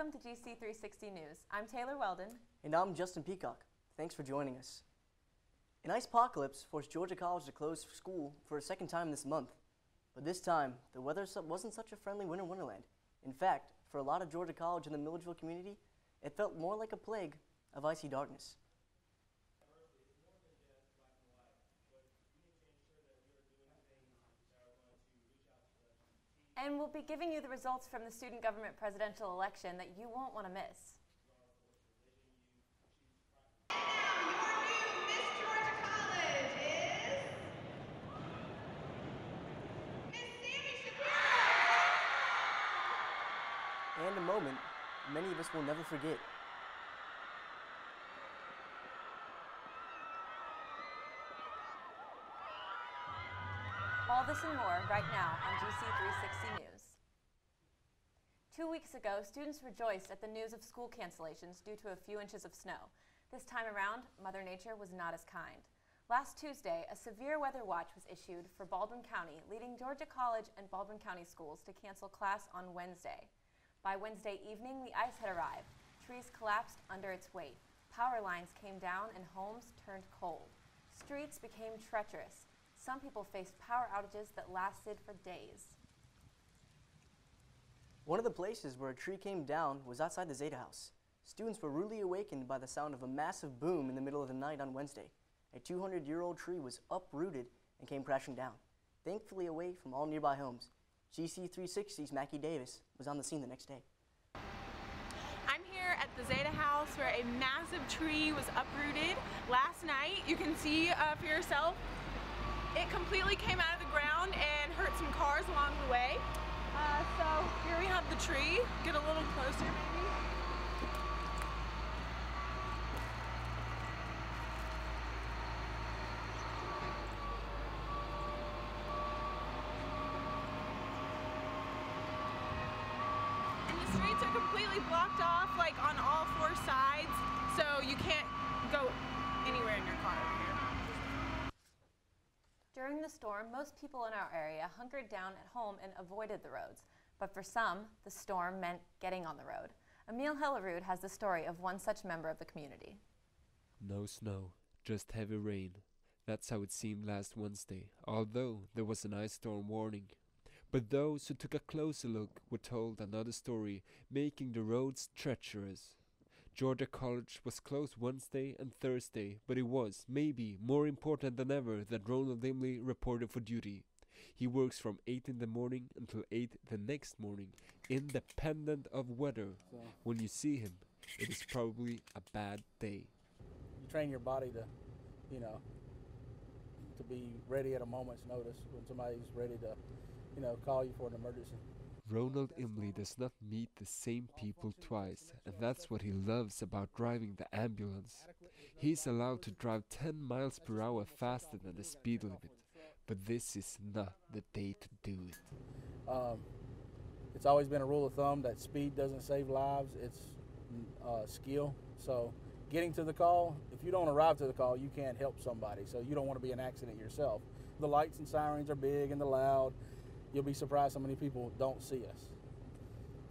Welcome to GC360 News. I'm Taylor Weldon. And I'm Justin Peacock. Thanks for joining us. An ice apocalypse forced Georgia College to close school for a second time this month. But this time, the weather wasn't such a friendly winter wonderland. In fact, for a lot of Georgia College and the Milledgeville community, it felt more like a plague of icy darkness. And we'll be giving you the results from the student government presidential election that you won't want to miss. And a moment many of us will never forget. All this and more right now on GC360 News. 2 weeks ago, students rejoiced at the news of school cancellations due to a few inches of snow. This time around, Mother Nature was not as kind. Last Tuesday, a severe weather watch was issued for Baldwin County, leading Georgia College and Baldwin County schools to cancel class on Wednesday. By Wednesday evening, the ice had arrived. Trees collapsed under its weight. Power lines came down and homes turned cold. Streets became treacherous. Some people faced power outages that lasted for days. One of the places where a tree came down was outside the Zeta House. Students were rudely awakened by the sound of a massive boom in the middle of the night on Wednesday. A 200-year-old tree was uprooted and came crashing down, thankfully away from all nearby homes. GC360's Mackie Davis was on the scene the next day. I'm here at the Zeta House where a massive tree was uprooted last night. You can see for yourself, it completely came out of the ground and hurt some cars along the way. So here we have the tree. Get a little closer maybe. Streets are completely blocked off, like on all four sides, so you can't go anywhere in your car over here. During the storm, most people in our area hunkered down at home and avoided the roads. But for some, the storm meant getting on the road. Emil Hellerud has the story of one such member of the community. No snow, just heavy rain. That's how it seemed last Wednesday, although there was an ice storm warning. But those who took a closer look were told another story, making the roads treacherous. Georgia College was closed Wednesday and Thursday, but it was, maybe, more important than ever that Ronald Imley reported for duty. He works from 8 in the morning until 8 the next morning, independent of weather. So when you see him, it is probably a bad day. you train your body to, to be ready at a moment's notice when somebody's ready to, call you for an emergency. Ronald Imley does not meet the same people twice, and that's what he loves about driving the ambulance. He's allowed to drive 10 miles per hour faster than the speed limit, but this is not the day to do it. It's always been a rule of thumb that speed doesn't save lives, it's skill. So getting to the call, if you don't arrive to the call, you can't help somebody, so you don't want to be in an accident yourself. The lights and sirens are big and they're loud. You'll be surprised how many people don't see us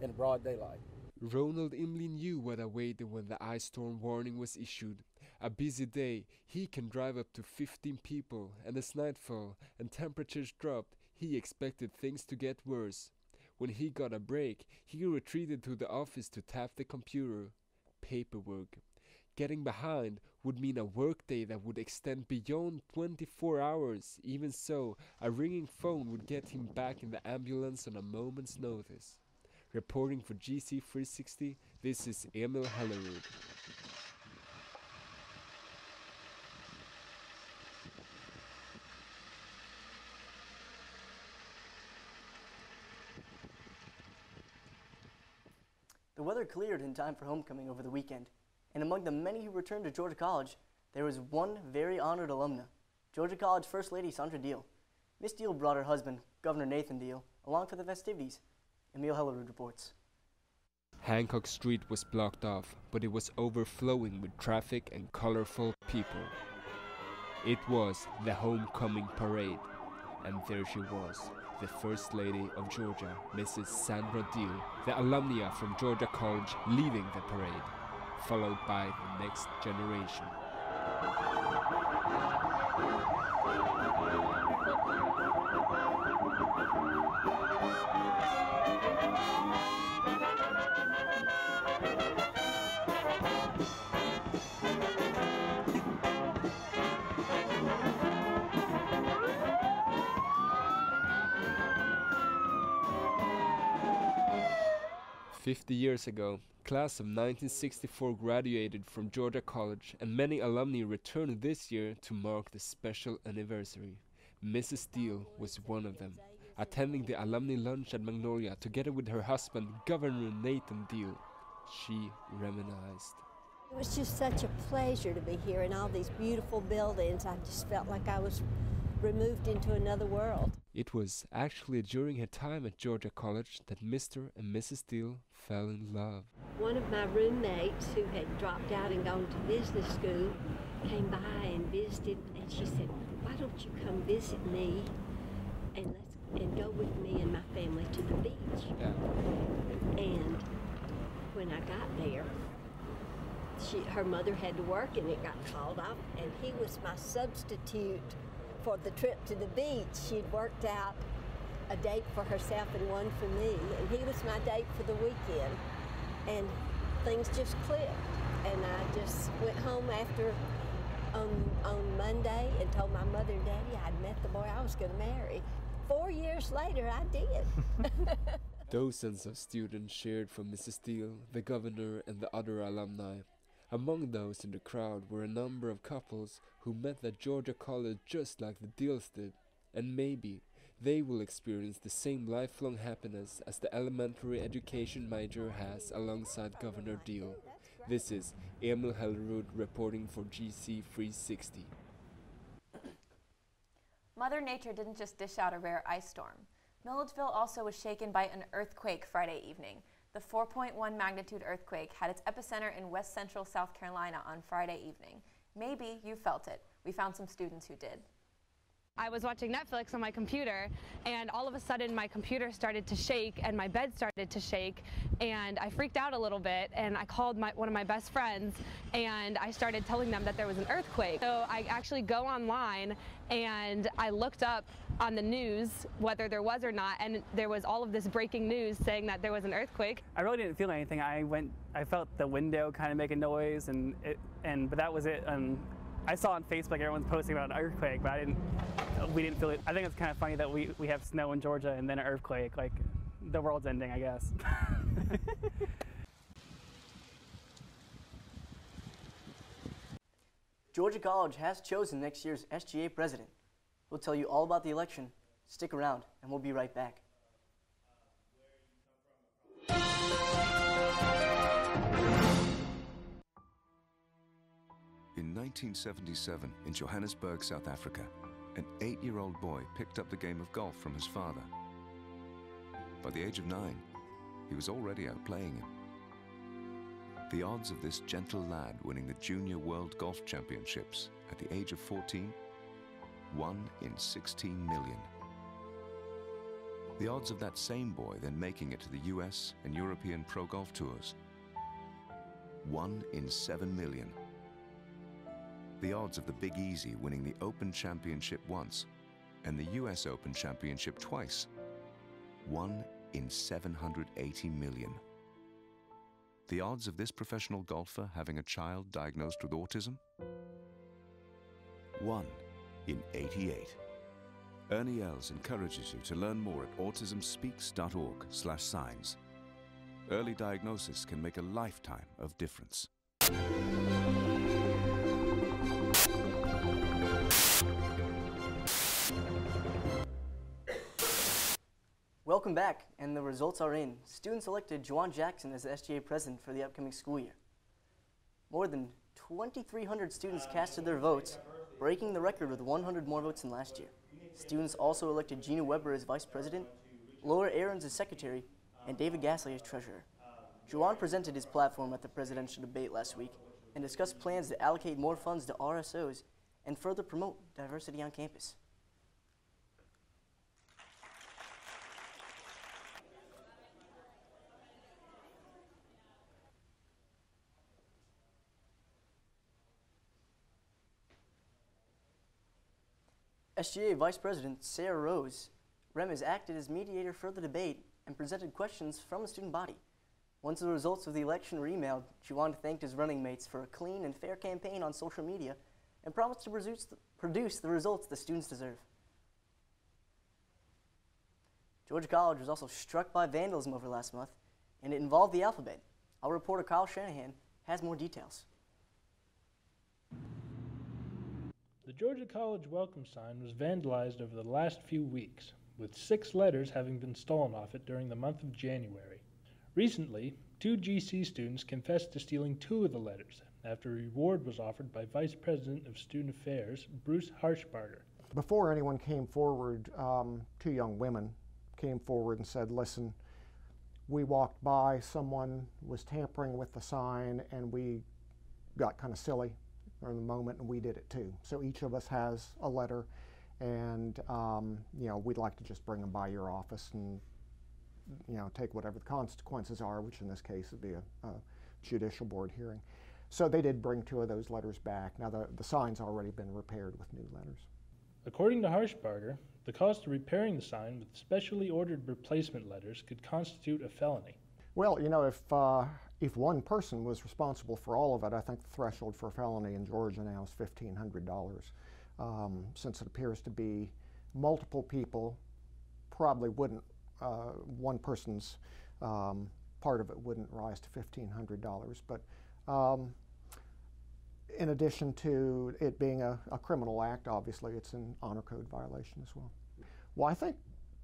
in broad daylight. Ronald Imley knew what awaited when the ice storm warning was issued. A busy day, he can drive up to 15 people, and as nightfall and temperatures dropped, he expected things to get worse. When he got a break, he retreated to the office to tap the computer. Paperwork. Getting behind would mean a workday that would extend beyond 24 hours. Even so, a ringing phone would get him back in the ambulance on a moment's notice. Reporting for GC360, this is Emil Hellerud. The weather cleared in time for homecoming over the weekend, and among the many who returned to Georgia College, there was one very honored alumna, Georgia College First Lady Sandra Deal. Miss Deal brought her husband, Governor Nathan Deal, along for the festivities. Emil Hellerud reports. Hancock Street was blocked off, but it was overflowing with traffic and colorful people. It was the homecoming parade, and there she was, the First Lady of Georgia, Mrs. Sandra Deal, the alumnia from Georgia College leading the parade, followed by the next generation. 50 years ago, class of 1964 graduated from Georgia College, and many alumni returned this year to mark the special anniversary. Mrs. Steele was one of them, attending the alumni lunch at Magnolia together with her husband, Governor Nathan Deal. She reminisced. It was just such a pleasure to be here in all these beautiful buildings. I just felt like I was removed into another world. It was actually during her time at Georgia College that Mr. and Mrs. Steele fell in love. One of my roommates who had dropped out and gone to business school came by and visited, and she said, "Why don't you come visit me and go with me and my family to the beach?" Yeah. And when I got there, her mother had to work and it got called off, and he was my substitute for the trip to the beach. She'd worked out a date for herself and one for me, and he was my date for the weekend. And things just clicked, and I just went home after on Monday and told my mother and daddy I'd met the boy I was going to marry. 4 years later, I did. Dozens of students cheered for Mrs. Steele, the governor, and the other alumni. Among those in the crowd were a number of couples who met at Georgia College just like the Deals did, and maybe they will experience the same lifelong happiness as the elementary education major has alongside Governor Deal. This is Emil Hellerud reporting for GC360. Mother Nature didn't just dish out a rare ice storm. Milledgeville also was shaken by an earthquake Friday evening. The 4.1 magnitude earthquake had its epicenter in west central South Carolina on Friday evening. Maybe you felt it. We found some students who did. I was watching Netflix on my computer, and all of a sudden my computer started to shake and my bed started to shake, and I freaked out a little bit, and I called one of my best friends, and I started telling them that there was an earthquake. So I actually go online and I looked up on the news whether there was or not, and there was all of this breaking news saying that there was an earthquake. I really didn't feel anything. I felt the window kind of make a noise, but that was it. I saw on Facebook everyone's posting about an earthquake, but we didn't feel it. I think it's kind of funny that we have snow in Georgia and then an earthquake. Like, the world's ending, I guess. Georgia College has chosen next year's SGA president. We'll tell you all about the election. Stick around, and we'll be right back. In 1977, in Johannesburg, South Africa, an 8-year-old boy picked up the game of golf from his father. By the age of 9, he was already outplaying him. The odds of this gentle lad winning the Junior World Golf Championships at the age of 14, 1 in 16 million. The odds of that same boy then making it to the US and European Pro Golf Tours, 1 in 7 million. The odds of the Big Easy winning the Open Championship once and the US Open Championship twice, 1 in 780 million. The odds of this professional golfer having a child diagnosed with autism, 1 in 88. Ernie Els encourages you to learn more at autismspeaks.org/signs. Early diagnosis can make a lifetime of difference. Welcome back, and the results are in. Students elected Juwan Jackson as the SGA president for the upcoming school year. More than 2,300 students casted their votes, breaking the record with 100 more votes than last year. Students also elected Gina Weber as vice president, Laura Aarons as secretary, and David Gasly as treasurer. Juwan presented his platform at the presidential debate last week and discussed plans to allocate more funds to RSOs and further promote diversity on campus. SGA Vice President Sarah Rose Remez acted as mediator for the debate and presented questions from the student body. Once the results of the election were emailed, Juwan thanked his running mates for a clean and fair campaign on social media and promised to produce the results the students deserve. Georgia College was also struck by vandalism over last month, and it involved the alphabet. Our reporter Kyle Shanahan has more details. The Georgia College welcome sign was vandalized over the last few weeks, with 6 letters having been stolen off it during the month of January. Recently, 2 GC students confessed to stealing 2 of the letters after a reward was offered by Vice President of Student Affairs, Bruce Harshbarger. Before anyone came forward, 2 young women came forward and said, listen, we walked by, someone was tampering with the sign, and we got kind of silly in the moment, and we did it too. So each of us has a letter, and we'd like to just bring them by your office and take whatever the consequences are, which in this case would be a judicial board hearing. So they did bring 2 of those letters back. Now the sign's already been repaired with new letters. According to Harshbarger, the cost of repairing the sign with specially ordered replacement letters could constitute a felony. Well, if one person was responsible for all of it, I think the threshold for a felony in Georgia now is $1,500. Since it appears to be multiple people, probably wouldn't, one person's part of it wouldn't rise to $1,500. But in addition to it being a criminal act, obviously it's an honor code violation as well. Well, I think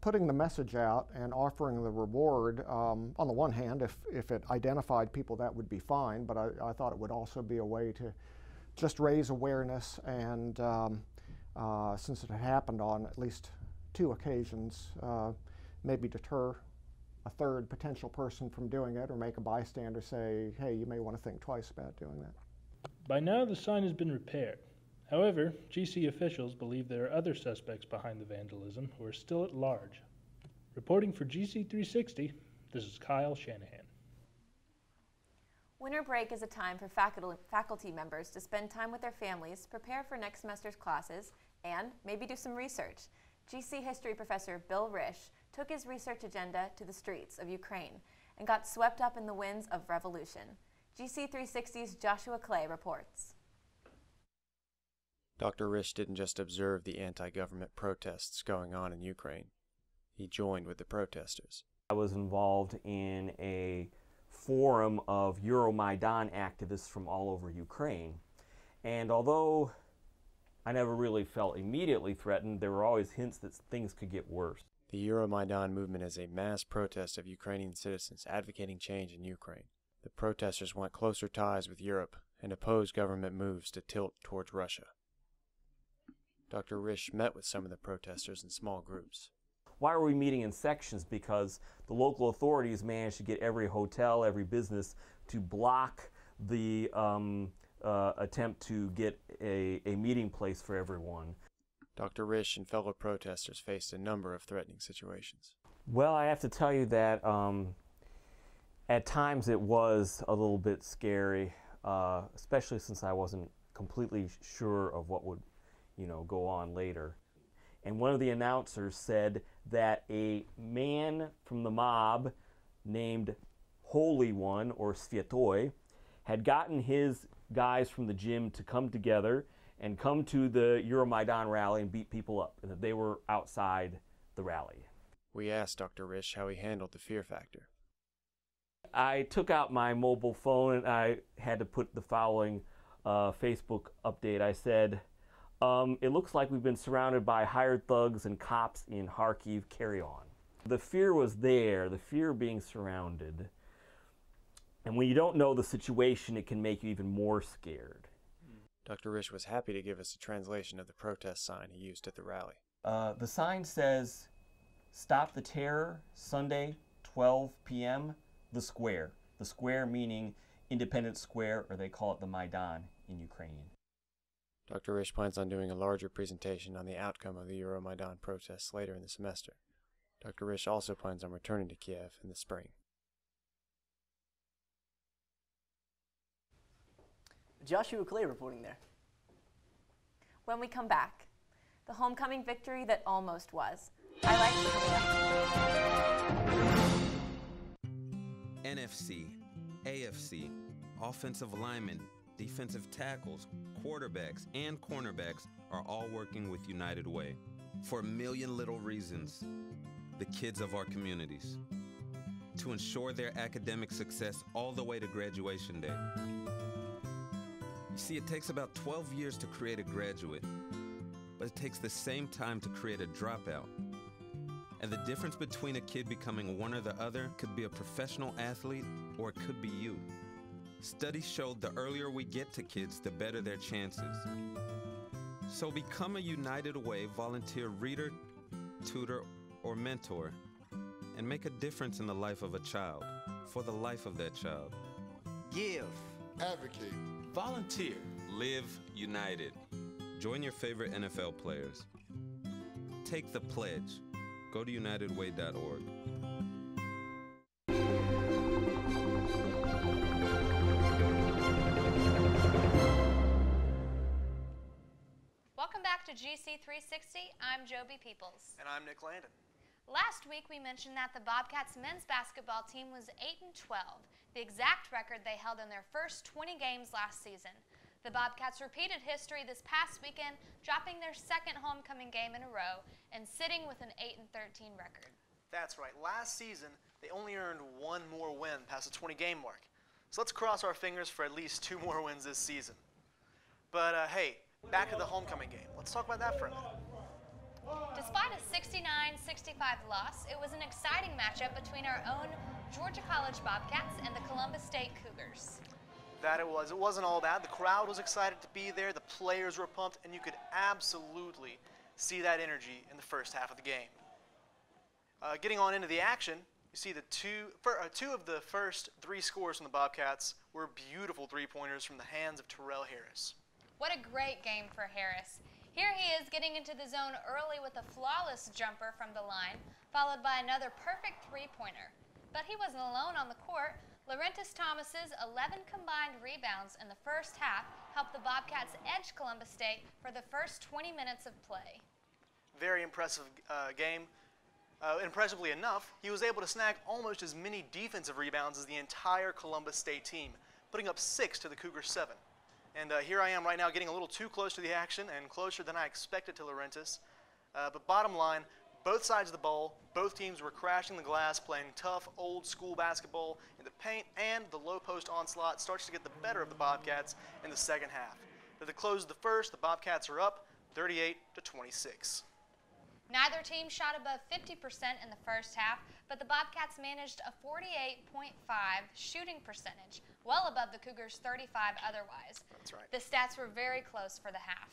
putting the message out and offering the reward, on the one hand, if it identified people, that would be fine, but I thought it would also be a way to just raise awareness, and since it had happened on at least 2 occasions, maybe deter a third potential person from doing it, or make a bystander say, hey, you may want to think twice about doing that. By now, the sign has been repaired. However, GC officials believe there are other suspects behind the vandalism who are still at large. Reporting for GC360, this is Kyle Shanahan. Winter break is a time for faculty members to spend time with their families, prepare for next semester's classes, and maybe do some research. GC history professor Bill Risch took his research agenda to the streets of Ukraine and got swept up in the winds of revolution. GC360's Joshua Clay reports. Dr. Risch didn't just observe the anti-government protests going on in Ukraine. He joined with the protesters. I was involved in a forum of Euromaidan activists from all over Ukraine. And although I never really felt immediately threatened, there were always hints that things could get worse. The Euromaidan movement is a mass protest of Ukrainian citizens advocating change in Ukraine. The protesters want closer ties with Europe and oppose government moves to tilt towards Russia. Dr. Risch met with some of the protesters in small groups. Why are we meeting in sections? Because the local authorities managed to get every hotel, every business to block the attempt to get a meeting place for everyone. Dr. Risch and fellow protesters faced a number of threatening situations. Well, I have to tell you that at times it was a little bit scary, especially since I wasn't completely sure of what would, go on later. And one of the announcers said that a man from the mob named Holy One, or Sviatoy, had gotten his guys from the gym to come together and come to the Euromaidan rally and beat people up, and that they were outside the rally. We asked Dr. Risch how he handled the fear factor. I took out my mobile phone and I had to put the following Facebook update. I said, it looks like we've been surrounded by hired thugs and cops in Kharkiv, carry on. The fear was there, the fear of being surrounded. And when you don't know the situation, it can make you even more scared. Dr. Risch was happy to give us a translation of the protest sign he used at the rally. The sign says, "Stop the Terror, Sunday, 12 p.m., the Square." The Square meaning Independence Square, or they call it the Maidan in Ukrainian. Dr. Risch plans on doing a larger presentation on the outcome of the Euromaidan protests later in the semester. Dr. Risch also plans on returning to Kiev in the spring. Joshua Clay reporting there. When we come back, the homecoming victory that almost was. Highlights coming up. NFC, AFC, offensive linemen, defensive tackles, quarterbacks, and cornerbacks are all working with United Way for a million little reasons. The kids of our communities, to ensure their academic success all the way to graduation day. You see, it takes about 12 years to create a graduate, but it takes the same time to create a dropout. And the difference between a kid becoming one or the other could be a professional athlete, or it could be you. Studies showed the earlier we get to kids, the better their chances. So become a United Way volunteer reader, tutor, or mentor, and make a difference in the life of a child, for the life of that child. Give, advocate, volunteer, live united. Join your favorite NFL players. Take the pledge. Go to unitedway.org. Welcome back to GC360. I'm Joby Peoples. And I'm Nick Landon. Last week we mentioned that the Bobcats men's basketball team was 8-12, the exact record they held in their first 20 games last season. The Bobcats repeated history this past weekend, dropping their second homecoming game in a row and sitting with an 8-13 record. That's right. Last season, they only earned one more win past the 20-game mark. So let's cross our fingers for at least 2 more wins this season. But hey, back to the homecoming game. Let's talk about that for a minute. Despite a 69-65 loss, it was an exciting matchup between our own Georgia College Bobcats and the Columbus State Cougars. That it was. It wasn't all bad. The crowd was excited to be there, the players were pumped, and you could absolutely see that energy in the first half of the game. Getting on into the action, you see the two of the first 3 scores from the Bobcats were beautiful three-pointers from the hands of Terrell Harris. What a great game for Harris. Here he is getting into the zone early with a flawless jumper from the line, followed by another perfect three-pointer. But he wasn't alone on the court. Laurentis Thomas's 11 combined rebounds in the first half helped the Bobcats edge Columbus State for the first 20 minutes of play. Very impressive game. Impressively enough, he was able to snag almost as many defensive rebounds as the entire Columbus State team, putting up 6 to the Cougars 7. And here I am right now getting a little too close to the action and closer than I expected to Laurentis. But bottom line, both sides of the ball, both teams were crashing the glass, playing tough, old-school basketball in the paint, and the low-post onslaught starts to get the better of the Bobcats in the second half. At the close of the first, the Bobcats are up 38-26. Neither team shot above 50% in the first half, but the Bobcats managed a 48.5 shooting percentage, well above the Cougars' 35 otherwise. That's right. The stats were very close for the half.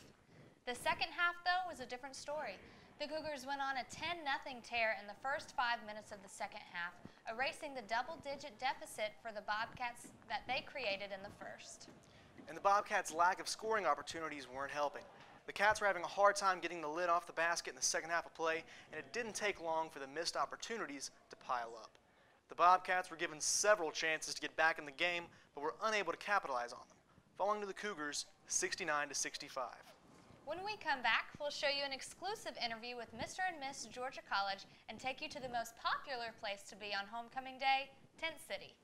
The second half, though, was a different story. The Cougars went on a 10-0 tear in the first 5 minutes of the second half, erasing the double-digit deficit for the Bobcats that they created in the first. And the Bobcats' lack of scoring opportunities weren't helping. The Cats were having a hard time getting the lid off the basket in the second half of play, and it didn't take long for the missed opportunities to pile up. The Bobcats were given several chances to get back in the game, but were unable to capitalize on them, falling to the Cougars 69-65. When we come back, we'll show you an exclusive interview with Mr. and Miss Georgia College and take you to the most popular place to be on homecoming day, Tent City.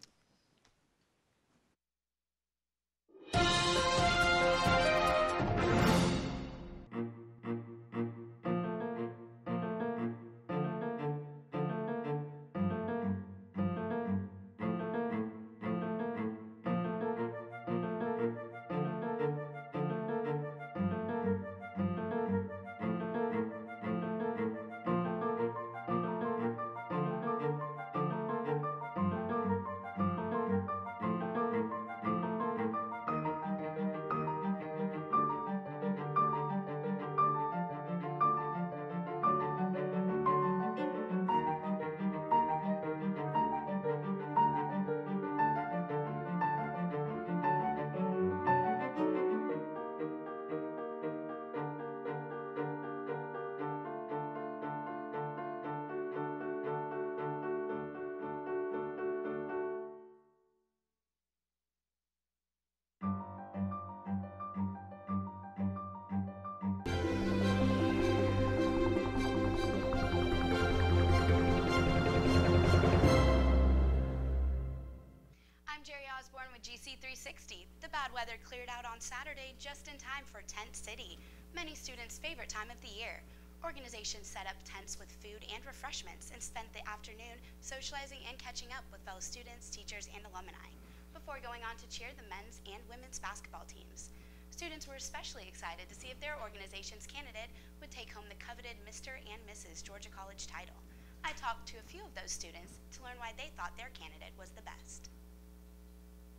GC360, the bad weather cleared out on Saturday just in time for Tent City, many students' favorite time of the year. Organizations set up tents with food and refreshments and spent the afternoon socializing and catching up with fellow students, teachers, and alumni, before going on to cheer the men's and women's basketball teams. Students were especially excited to see if their organization's candidate would take home the coveted Mr. and Mrs. Georgia College title. I talked to a few of those students to learn why they thought their candidate was the best.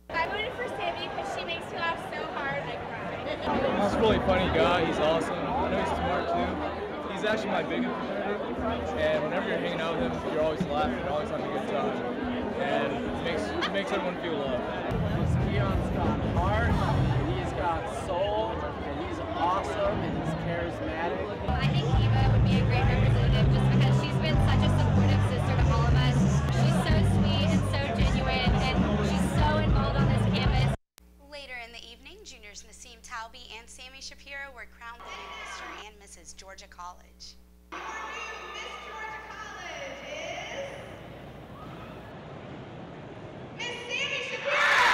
I voted for Sammy because she makes me laugh so hard I cry. He's a really funny guy. He's awesome. I know he's smart too. He's actually my biggest competitor, and whenever you're hanging out with him, you're always laughing, you're always having a good time, and it makes everyone feel loved. Keon's got heart, he's got soul, and he's awesome, and he's charismatic. I think Eva would be a great representative just because she's been such a supportive sister to all of us. She's so sweet and so genuine, and she's so involved on this campus. Later in the evening, juniors Nassim Talby and Sammy Shapiro were crowned the new Mr. and Mrs. Georgia College. Our new Miss Georgia College is Miss Sammy Shapiro!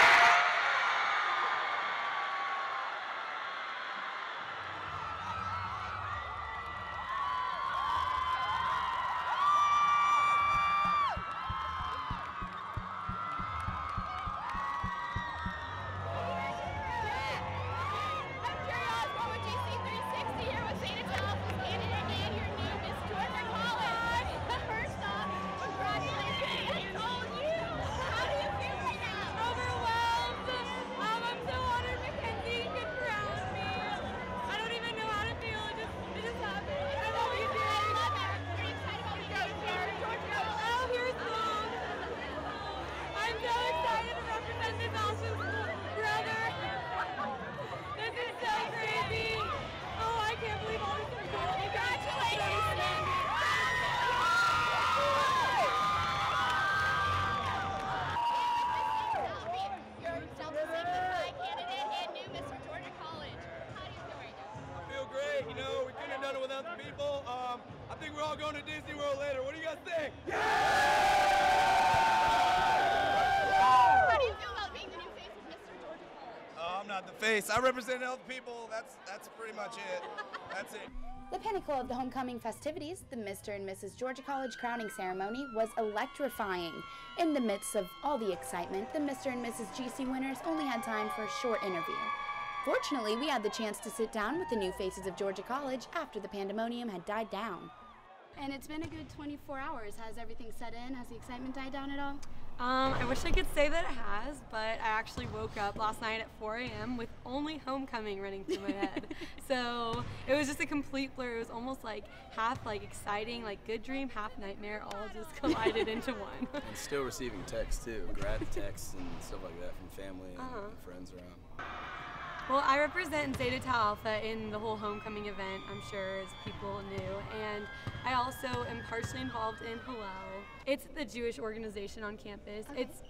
I think we're all going to Disney World later. What do you guys think? Yeah! How do you feel about being the new face of Mr. Georgia College? I'm not the face. I represent all the people. That's pretty much it. That's it. The pinnacle of the homecoming festivities, the Mr. and Mrs. Georgia College crowning ceremony, was electrifying. In the midst of all the excitement, the Mr. and Mrs. GC winners only had time for a short interview. Fortunately, we had the chance to sit down with the new faces of Georgia College after the pandemonium had died down. And it's been a good 24 hours. Has everything set in? Has the excitement died down at all? I wish I could say that it has, but I actually woke up last night at 4 a.m. with only homecoming running through my head. So it was just a complete blur. It was almost like half like exciting, like good dream, half nightmare, all just collided into one. And still receiving texts too, grad texts and stuff like that from family and friends around. Well, I represent Zeta Tau Alpha in the whole homecoming event, I'm sure, as people knew, and I also am partially involved in Hillel. It's the Jewish organization on campus. Okay. It's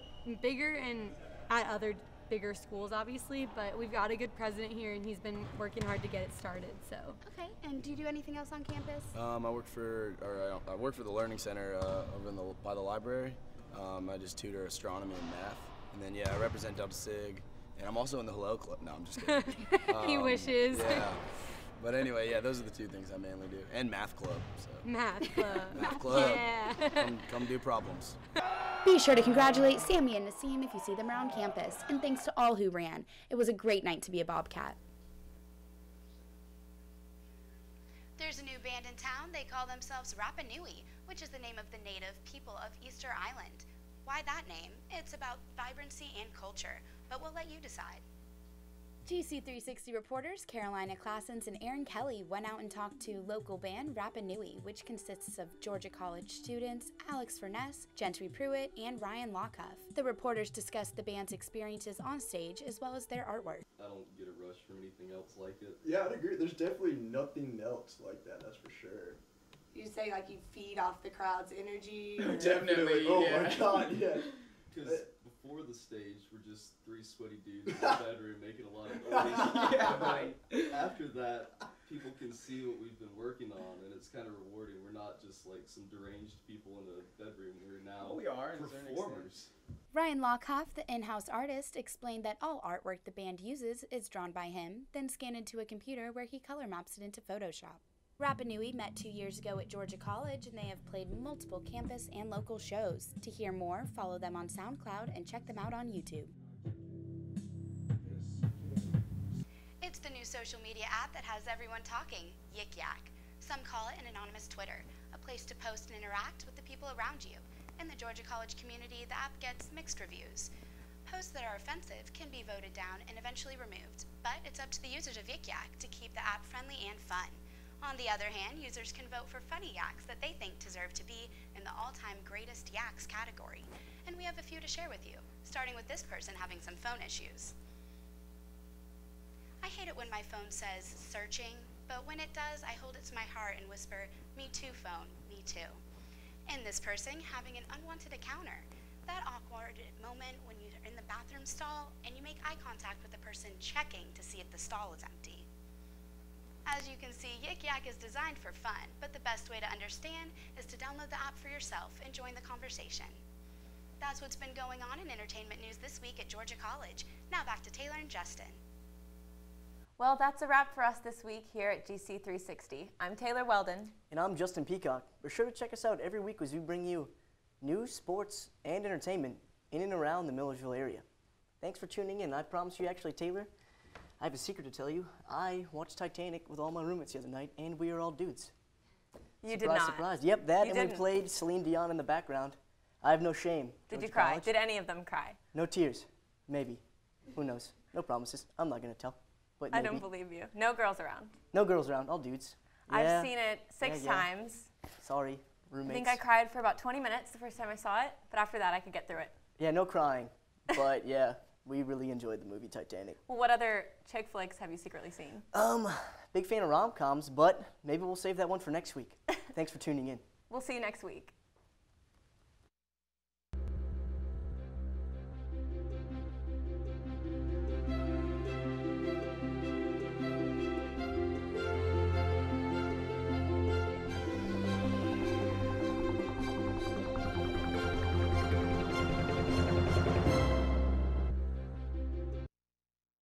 bigger and at other bigger schools, obviously, but we've got a good president here, and he's been working hard to get it started. So. Okay. And do you do anything else on campus? I work for the Learning Center over by the library. I just tutor astronomy and math, and then I represent Dub Sig. And I'm also in the Hello Club. No, I'm just kidding. He wishes. Yeah. But anyway, those are the two things I mainly do. And Math Club. So. Math Club. Math Club. Yeah. Come do problems. Be sure to congratulate Sammy and Nassim if you see them around campus. And thanks to all who ran. It was a great night to be a Bobcat. There's a new band in town. They call themselves Rapa Nui, which is the name of the native people of Easter Island. Why that name? It's about vibrancy and culture, but we'll let you decide. GC360 reporters Carolina Classens and Aaron Kelly went out and talked to local band Rapa Nui, which consists of Georgia College students Alex Furness, Gentry Pruitt, and Ryan Lockhuff. The reporters discussed the band's experiences on stage as well as their artwork. I don't get a rush from anything else like it. Yeah, I'd agree. There's definitely nothing else like that, that's for sure. You say like you feed off the crowd's energy? Or? Definitely. Oh my god, yeah. Because before the stage, we're just three sweaty dudes in the bedroom making a lot of noise. Yeah, right. After that, people can see what we've been working on, and it's kind of rewarding. We're not just like some deranged people in a bedroom. We're now performers. Ryan Lockhoff, the in-house artist, explained that all artwork the band uses is drawn by him, then scanned into a computer where he color maps it into Photoshop. Rapa Nui met 2 years ago at Georgia College, and they have played multiple campus and local shows. To hear more, follow them on SoundCloud and check them out on YouTube. It's the new social media app that has everyone talking, Yik Yak. Some call it an anonymous Twitter, a place to post and interact with the people around you. In the Georgia College community, the app gets mixed reviews. Posts that are offensive can be voted down and eventually removed, but it's up to the users of Yik Yak to keep the app friendly and fun. On the other hand, users can vote for funny yaks that they think deserve to be in the all-time greatest yaks category. And we have a few to share with you, starting with this person having some phone issues. I hate it when my phone says searching, but when it does, I hold it to my heart and whisper, "Me too, phone, me too." And this person having an unwanted encounter. That awkward moment when you're in the bathroom stall and you make eye contact with the person checking to see if the stall is empty. As you can see, Yik Yak is designed for fun, but the best way to understand is to download the app for yourself and join the conversation. That's what's been going on in entertainment news this week at Georgia College. Now back to Taylor and Justin. Well, that's a wrap for us this week here at GC360. I'm Taylor Weldon. And I'm Justin Peacock. Be sure to check us out every week as we bring you news, sports, and entertainment in and around the Millersville area. Thanks for tuning in. I promise you, actually, Taylor, I have a secret to tell you. I watched Titanic with all my roommates the other night, and we are all dudes. You did not. Surprise. Yep, that, You and didn't. we played Celine Dion in the background. I have no shame. Did you Georgia cry? College. Did any of them cry? No tears. Maybe. Who knows? No promises. I'm not going to tell. But I maybe. don't believe you. No girls around. No girls around, all dudes. Yeah. I've seen it six Yeah. times. Sorry, I roommates. think I cried for about 20 minutes the first time I saw it, but after that I could get through it. Yeah, no crying. But yeah, we really enjoyed the movie Titanic. Well, what other chick flicks have you secretly seen? Big fan of rom-coms, but maybe we'll save that one for next week. Thanks for tuning in. We'll see you next week.